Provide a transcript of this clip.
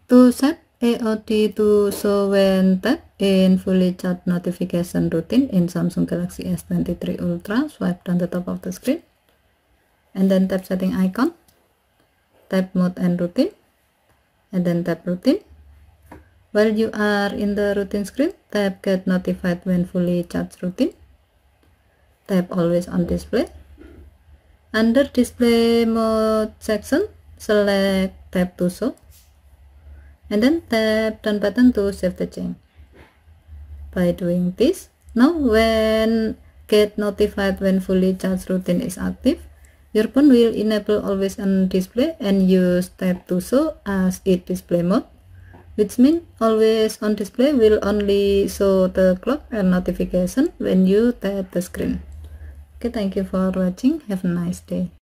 To set AOD to show when tapped in fully charged notification routine in Samsung Galaxy S23 Ultra, swipe down the top of the screen and then tap setting icon, tap mode and routine, and then tap routine. While you are in the routine screen, tap get notified when fully charged routine, tap always on display. Under display mode section, select tap to show, and then tap done button to save the change. By doing this, now when get notified when fully charged routine is active, your phone will enable always on display and use tap to show as its display mode, which means always on display will only show the clock and notification when you tap the screen. Okay, thank you for watching. Have a nice day.